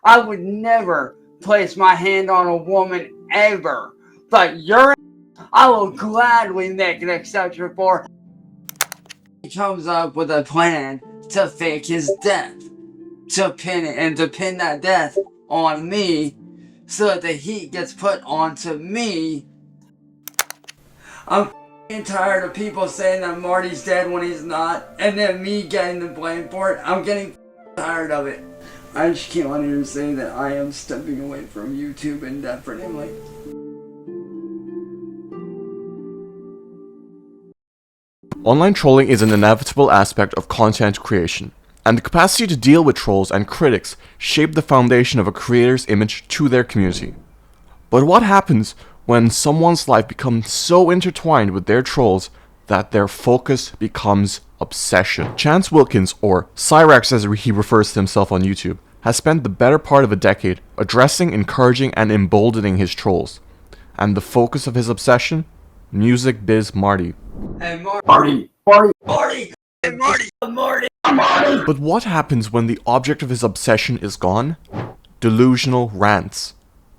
I would never place my hand on a woman ever. But I will gladly make an exception for. He comes up with a plan to fake his death, to pin that death on me, so that the heat gets put onto me. I'm tired of people saying that Marty's dead when he's not, and then me getting the blame for it. I'm getting tired of it. I just came on here to say that I am stepping away from YouTube indefinitely. Online trolling is an inevitable aspect of content creation, and the capacity to deal with trolls and critics shape the foundation of a creator's image to their community. But what happens when someone's life becomes so intertwined with their trolls that their focus becomes obsession? Chance Wilkins, or Cyraxx as he refers to himself on YouTube, has spent the better part of a decade addressing, encouraging, and emboldening his trolls. And the focus of his obsession? Music Biz Marty. Hey Marty! Hey Marty! But what happens when the object of his obsession is gone? Delusional rants.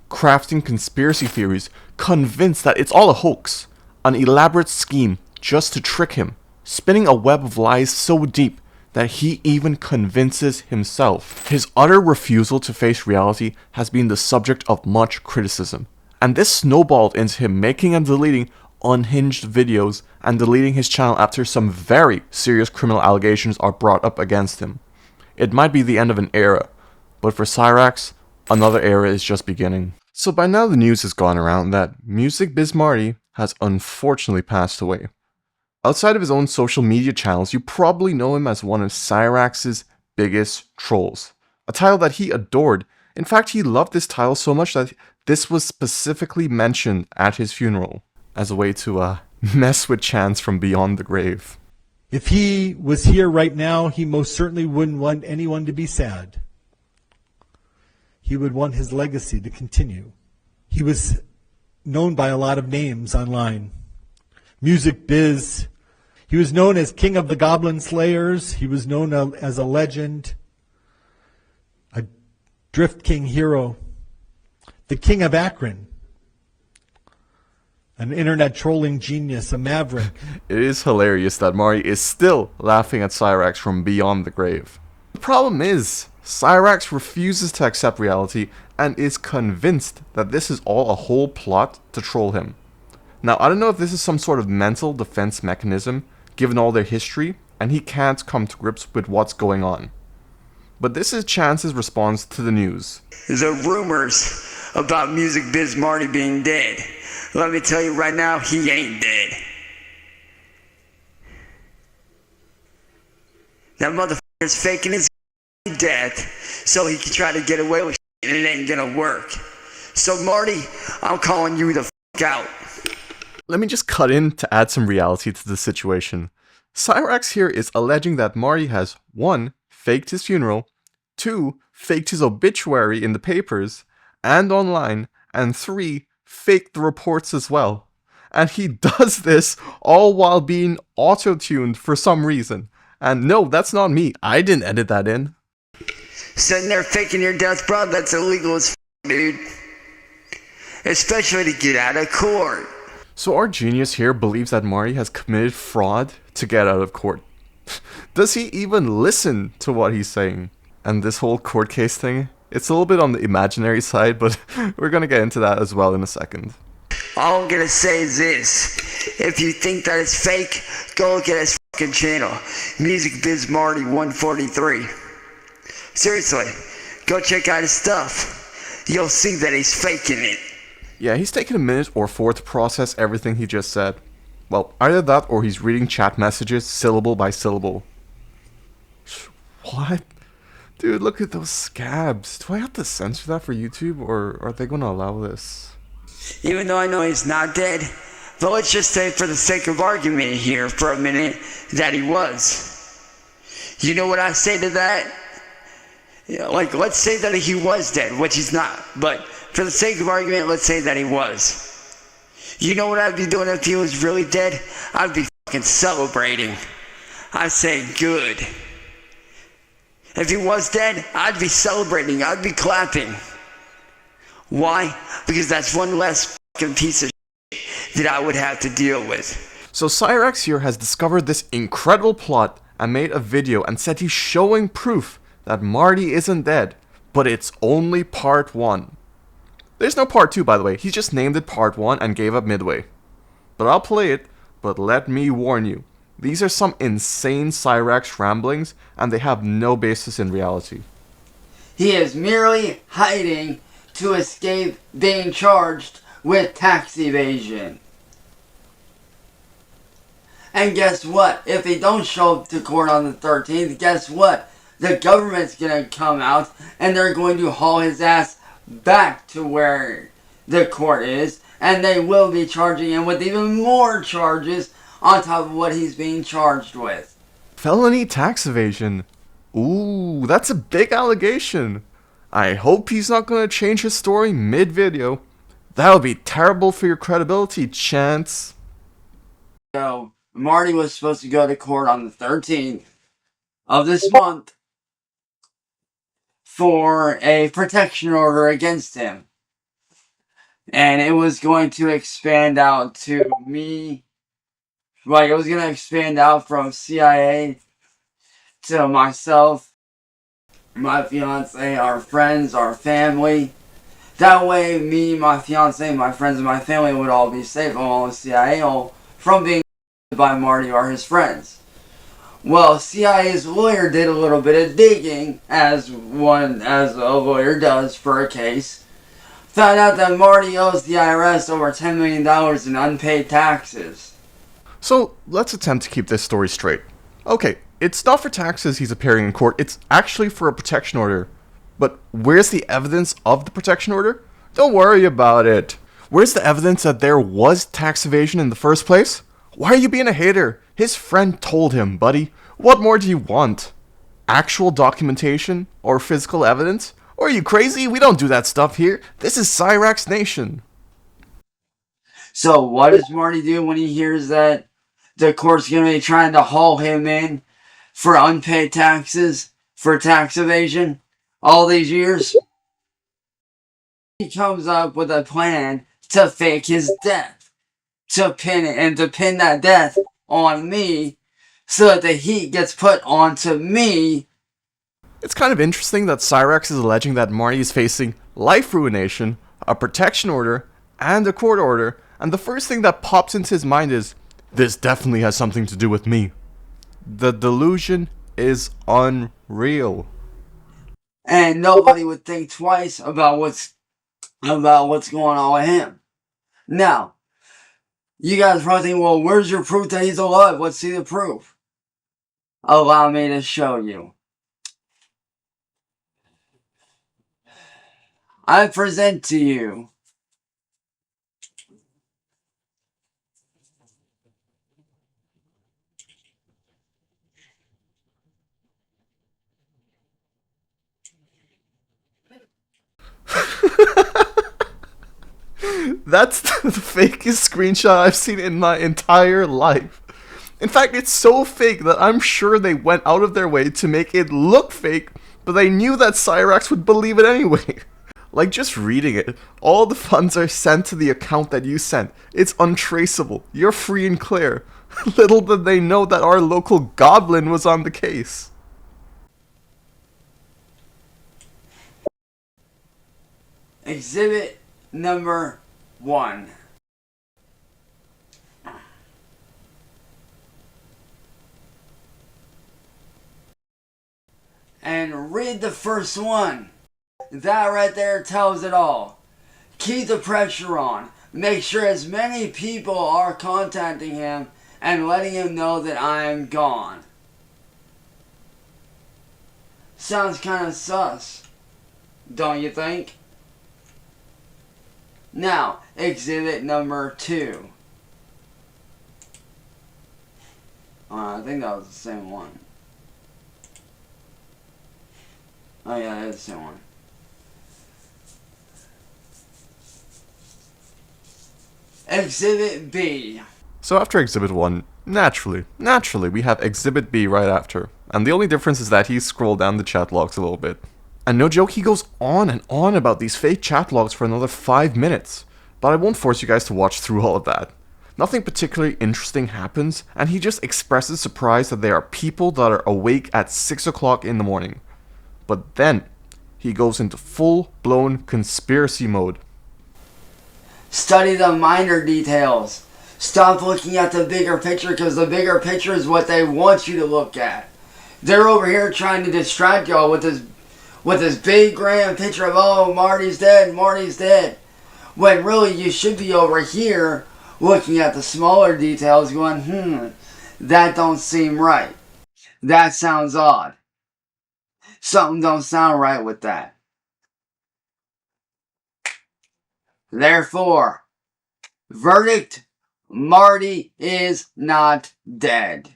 Crafting conspiracy theories, convinced that it's all a hoax, an elaborate scheme just to trick him, spinning a web of lies so deep that he even convinces himself. His utter refusal to face reality has been the subject of much criticism, and this snowballed into him making and deleting unhinged videos and deleting his channel after some very serious criminal allegations are brought up against him. It might be the end of an era, but for Cyraxx, another era is just beginning. So by now the news has gone around that Music Biz Marty has unfortunately passed away. Outside of his own social media channels, you probably know him as one of Cyraxx's biggest trolls. A title that he adored. In fact, he loved this title so much that this was specifically mentioned at his funeral as a way to mess with Chance from beyond the grave. If he was here right now, he most certainly wouldn't want anyone to be sad. He would want his legacy to continue. He was known by a lot of names online. Music Biz. He was known as King of the Goblin Slayers. He was known as a legend, a Drift King hero, the King of Akron, an internet trolling genius, a maverick. It is hilarious that Marty is still laughing at Cyraxx from beyond the grave. The problem is, Cyraxx refuses to accept reality and is convinced that this is all a whole plot to troll him. Now, I don't know if this is some sort of mental defense mechanism, given all their history, and he can't come to grips with what's going on. But this is Chance's response to the news. The rumors about Music Biz Marty being dead. Let me tell you right now, he ain't dead. That motherfucker's faking his death so he can try to get away with shit, and it ain't gonna work. So Marty, I'm calling you the fuck out. Let me just cut in to add some reality to the situation. Cyraxx here is alleging that Marty has 1. Faked his funeral, 2. Faked his obituary in the papers and online, and 3. Faked the reports as well. And he does this all while being auto-tuned for some reason. And no, that's not me. I didn't edit that in. Sitting there faking your death, bro, that's illegal as dude. Especially to get out of court. So our genius here believes that Marty has committed fraud to get out of court. Does he even listen to what he's saying? And this whole court case thing, it's a little bit on the imaginary side, but we're gonna get into that as well in a second. All I'm gonna say is this. If you think that it's fake, go look at his fucking channel. Music Biz Marty 143. Seriously, go check out his stuff. You'll see that he's faking it. Yeah, he's taken a minute or 4 to process everything he just said. Well, either that or he's reading chat messages syllable by syllable. What? Dude, look at those scabs. Do I have to censor that for YouTube, or are they going to allow this? Even though I know he's not dead, but let's just say for the sake of argument here for a minute that he was. You know what I say to that? Yeah, like, let's say that he was dead, which he's not, but for the sake of argument, let's say that he was. You know what I'd be doing if he was really dead? I'd be fucking celebrating. I'd say, good. If he was dead, I'd be celebrating, I'd be clapping. Why? Because that's one less fucking piece of shit that I would have to deal with. So Cyraxx here has discovered this incredible plot and made a video and said he's showing proof that Marty isn't dead, but it's only part 1. There's no part 2, by the way. He just named it part 1 and gave up midway. But I'll play it, but let me warn you. These are some insane Cyraxx ramblings, and they have no basis in reality. He is merely hiding to escape being charged with tax evasion. And guess what? If they don't show up to court on the 13th, guess what? The government's gonna come out and they're going to haul his ass back to where the court is, and they will be charging him with even more charges on top of what he's being charged with. Felony tax evasion. Ooh, that's a big allegation. I hope he's not gonna change his story mid-video. That would be terrible for your credibility, Chance. So, Marty was supposed to go to court on the 13th of this month for a protection order against him. And it was going to expand out to me. Like, it was going to expand out from CIA to myself, my fiance, our friends, our family. That way, me, my fiance, my friends, and my family would all be safe from all the CIA from being by Marty or his friends. Well, CIA's lawyer did a little bit of digging, as a lawyer does for a case. Found out that Marty owes the IRS over $10 million in unpaid taxes. So, let's attempt to keep this story straight. Okay, it's not for taxes he's appearing in court, it's actually for a protection order. But where's the evidence of the protection order? Don't worry about it. Where's the evidence that there was tax evasion in the first place? Why are you being a hater? His friend told him, buddy. What more do you want? Actual documentation or physical evidence? Or are you crazy? We don't do that stuff here. This is Cyraxx Nation. So what does Marty do when he hears that the court's going to be trying to haul him in for unpaid taxes, for tax evasion, all these years? He comes up with a plan to fake his death, to pin that death on me, so that the heat gets put onto me. It's kind of interesting that Cyraxx is alleging that Marty is facing life ruination, a protection order, and a court order, and the first thing that pops into his mind is, this definitely has something to do with me. The delusion is unreal. And nobody would think twice about what's going on with him. Now, you guys probably think, well, where's your proof that he's alive? Let's see the proof. Allow me to show you. I present to you That's the fakest screenshot I've seen in my entire life. In fact, it's so fake that I'm sure they went out of their way to make it look fake, but they knew that Cyraxx would believe it anyway. Like, just reading it, all the funds are sent to the account that you sent. It's untraceable. You're free and clear. Little did they know that our local goblin was on the case. Exhibit number 1. And read the first one. That right there tells it all. Keep the pressure on. Make sure as many people are contacting him and letting him know that I'm gone. Sounds kind of sus, don't you think? Now, exhibit number 2. I think that was the same one. Oh yeah, that is the same one. Exhibit B. So after Exhibit 1, Naturally, we have Exhibit B right after, and the only difference is that he scrolled down the chat logs a little bit. And no joke, he goes on and on about these fake chat logs for another 5 minutes, but I won't force you guys to watch through all of that. Nothing particularly interesting happens, and he just expresses surprise that there are people that are awake at 6 o'clock in the morning. But then, he goes into full-blown conspiracy mode. Study the minor details. Stop looking at the bigger picture, because the bigger picture is what they want you to look at. They're over here trying to distract y'all with this big grand picture of, oh, Marty's dead. When really you should be over here looking at the smaller details going, that don't seem right. That sounds odd. Something don't sound right with that. Therefore, verdict, Marty is not dead.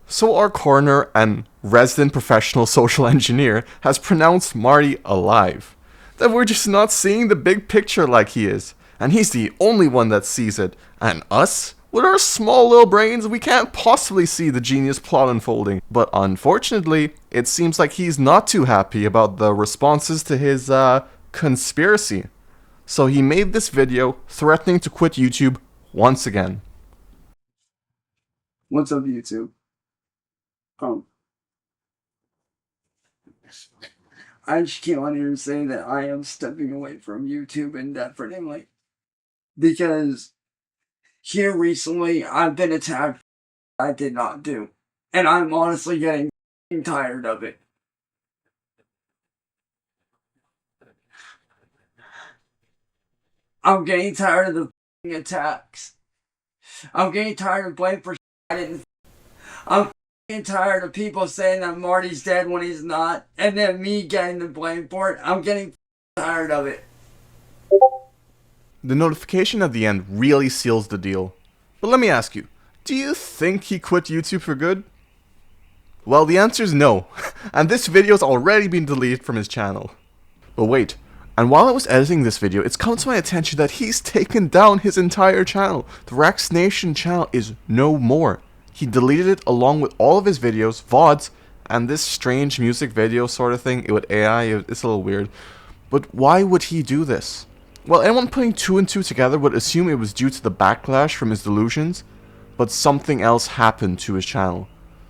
So our coroner and resident professional social engineer has pronounced Marty alive. That we're just not seeing the big picture like he is. And he's the only one that sees it. And us? With our small little brains, we can't possibly see the genius plot unfolding. But unfortunately, it seems like he's not too happy about the responses to his, conspiracy. So he made this video threatening to quit YouTube once again. What's up, YouTube? I just came on here to say that I am stepping away from YouTube indefinitely. Because here recently, I've been attacked I did not do. And I'm honestly getting tired of it. I'm getting tired of the attacks. I'm getting tired of blame for I didn't. I'm getting tired of people saying that Marty's dead when he's not, and then me getting the blame for it. I'm getting tired of it. The notification at the end really seals the deal. But let me ask you, do you think he quit YouTube for good? Well, the answer is no, and this video's already been deleted from his channel. But wait, and while I was editing this video, it's come to my attention that he's taken down his entire channel. The Rex Nation channel is no more. He deleted it along with all of his videos, VODs, and this strange music video sort of thing with AI. It's a little weird. But why would he do this? Well, anyone putting 2 and 2 together would assume it was due to the backlash from his delusions, but something else happened to his channel.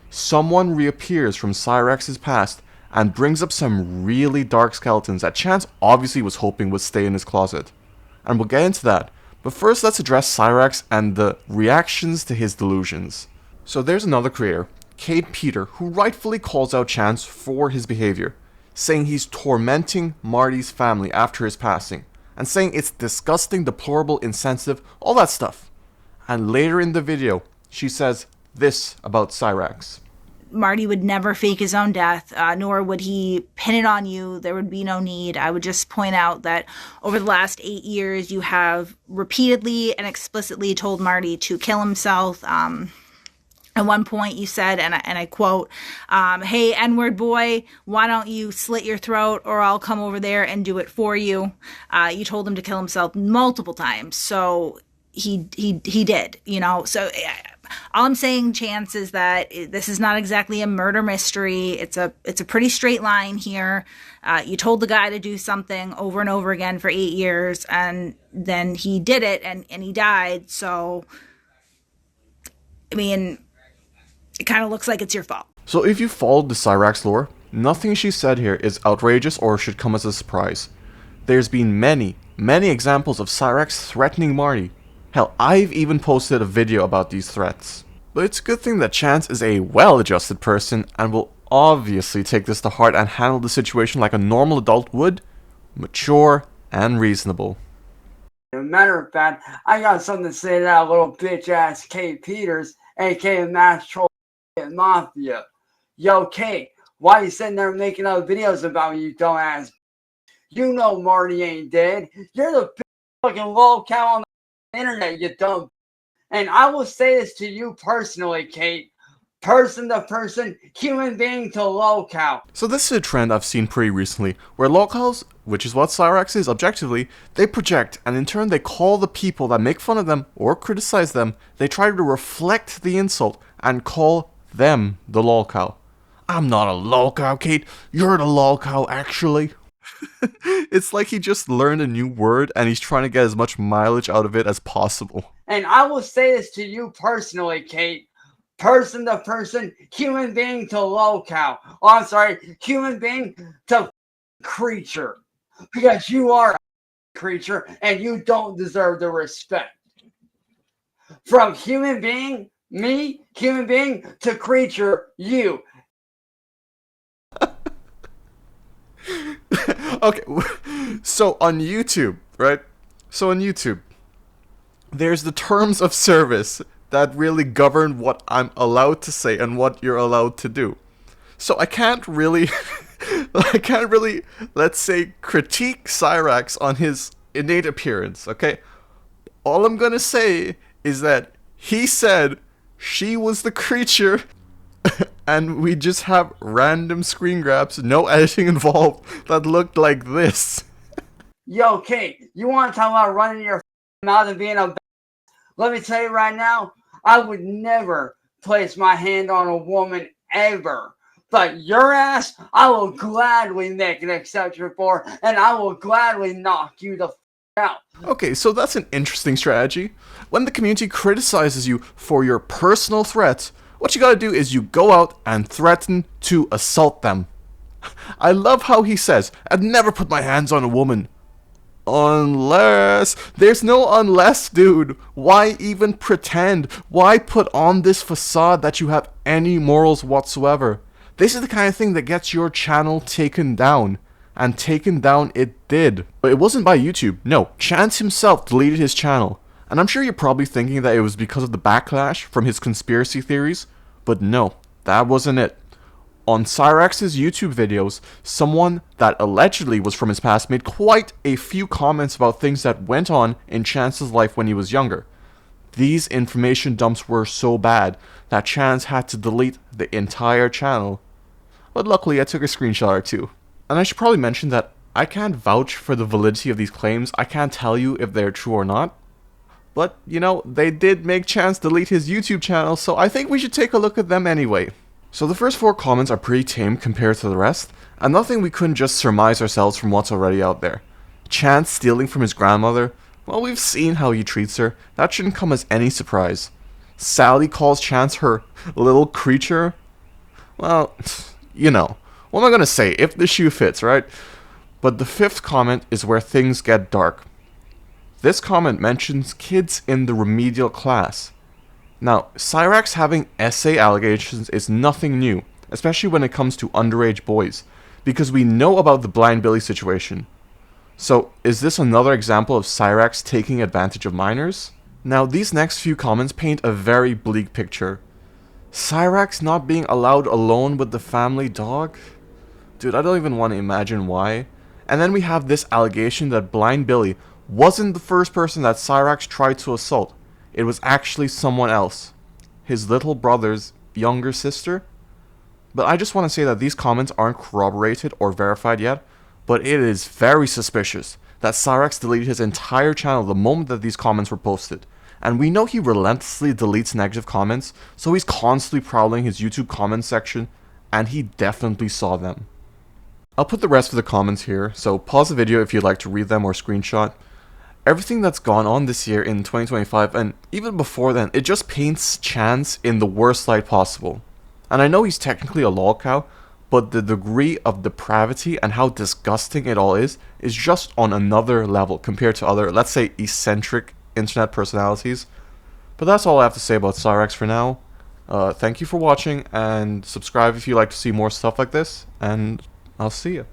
Someone reappears from Cyraxx's past and brings up some really dark skeletons that Chance obviously was hoping would stay in his closet. And we'll get into that, but first let's address Cyraxx and the reactions to his delusions. So there's another creator, Kate Peter, who rightfully calls out Chance for his behavior, saying he's tormenting Marty's family after his passing, and saying it's disgusting, deplorable, insensitive, all that stuff. And later in the video, she says this about Cyraxx. Marty would never fake his own death, nor would he pin it on you. There would be no need. I would just point out that over the last 8 years, you have repeatedly and explicitly told Marty to kill himself. At one point you said, and I quote, hey, N-word boy, why don't you slit your throat or I'll come over there and do it for you. You told him to kill himself multiple times. So he did, you know. So all I'm saying, Chance, is that this is not exactly a murder mystery. It's a pretty straight line here. You told the guy to do something over and over again for 8 years, and then he did it, and he died. So, I mean, it kind of looks like it's your fault. So if you followed the Cyraxx lore, nothing she said here is outrageous or should come as a surprise. There's been many examples of Cyraxx threatening Marty. Hell, I've even posted a video about these threats. But it's a good thing that Chance is a well-adjusted person and will obviously take this to heart and handle the situation like a normal adult would, mature and reasonable. As a matter of fact, I got something to say to that little bitch-ass Kate Peters, aka Mass Troll Mafia. Yo, Kate, why you sitting there making other videos about you dumbass? You know Marty ain't dead. You're the fucking lolcat on the internet, you dumb. And I will say this to you personally, Kate. person to person, human being to lolcow. So this is a trend I've seen pretty recently, where lolcows, which is what Cyraxx is objectively, they project, and in turn they call the people that make fun of them or criticize them, they try to reflect the insult and call them the lolcow. I'm not a lolcow, Kate. You're the lolcow, actually. It's like he just learned a new word and he's trying to get as much mileage out of it as possible. And I will say this to you personally, Kate. Person to person, human being to lolcow. Oh, I'm sorry, human being to creature. Because you are a creature and you don't deserve the respect. From human being, me, human being, to creature, you. Okay, so on YouTube, right? So on YouTube, there's the terms of service that really govern what I'm allowed to say and what you're allowed to do. So I can't really, let's say, critique Cyraxx on his innate appearance, okay? All I'm gonna say is that he said she was the creature and we just have random screen grabs, no editing involved, that looked like this. Yo, Kate, you want to talk about running your mouth and being a let me tell you right now, I would never place my hand on a woman ever. But your ass, I will gladly make an exception for, and I will gladly knock you the out. Okay, so that's an interesting strategy. When the community criticizes you for your personal threats, what you gotta do is you go out and threaten to assault them. I love how he says, I'd never put my hands on a woman. Unless... There's no unless, dude. Why even pretend? Why put on this facade that you have any morals whatsoever? This is the kind of thing that gets your channel taken down. And taken down it did. But it wasn't by YouTube. No, Chance himself deleted his channel. And I'm sure you're probably thinking that it was because of the backlash from his conspiracy theories. But no, that wasn't it. On Cyraxx's YouTube videos, someone that allegedly was from his past made quite a few comments about things that went on in Chance's life when he was younger. These information dumps were so bad that Chance had to delete the entire channel. But luckily I took a screenshot or two. And I should probably mention that I can't vouch for the validity of these claims. I can't tell you if they're true or not. But, you know, they did make Chance delete his YouTube channel, so I think we should take a look at them anyway. So the first 4 comments are pretty tame compared to the rest, and nothing we couldn't just surmise ourselves from what's already out there. Chance stealing from his grandmother, well, we've seen how he treats her, that shouldn't come as any surprise. Sally calls Chance her little creature, well, you know, what am I gonna say, if the shoe fits, right? But the 5th comment is where things get dark. This comment mentions kids in the remedial class. Now, Cyraxx having essay allegations is nothing new, especially when it comes to underage boys, because we know about the Blind Billy situation. So, is this another example of Cyraxx taking advantage of minors? Now, these next few comments paint a very bleak picture. Cyraxx not being allowed alone with the family dog? Dude, I don't even want to imagine why. And then we have this allegation that Blind Billy wasn't the first person that Cyraxx tried to assault. It was actually someone else. His little brother's younger sister? But I just want to say that these comments aren't corroborated or verified yet, but it is very suspicious that Cyraxx deleted his entire channel the moment that these comments were posted. And we know he relentlessly deletes negative comments, so he's constantly prowling his YouTube comments section, and he definitely saw them. I'll put the rest of the comments here, so pause the video if you'd like to read them or screenshot. Everything that's gone on this year in 2025, and even before then, it just paints Chance in the worst light possible. And I know he's technically a lolcow, but the degree of depravity and how disgusting it all is just on another level compared to other, let's say, eccentric internet personalities. But that's all I have to say about Cyraxx for now. Thank you for watching, and subscribe if you like to see more stuff like this, and I'll see you.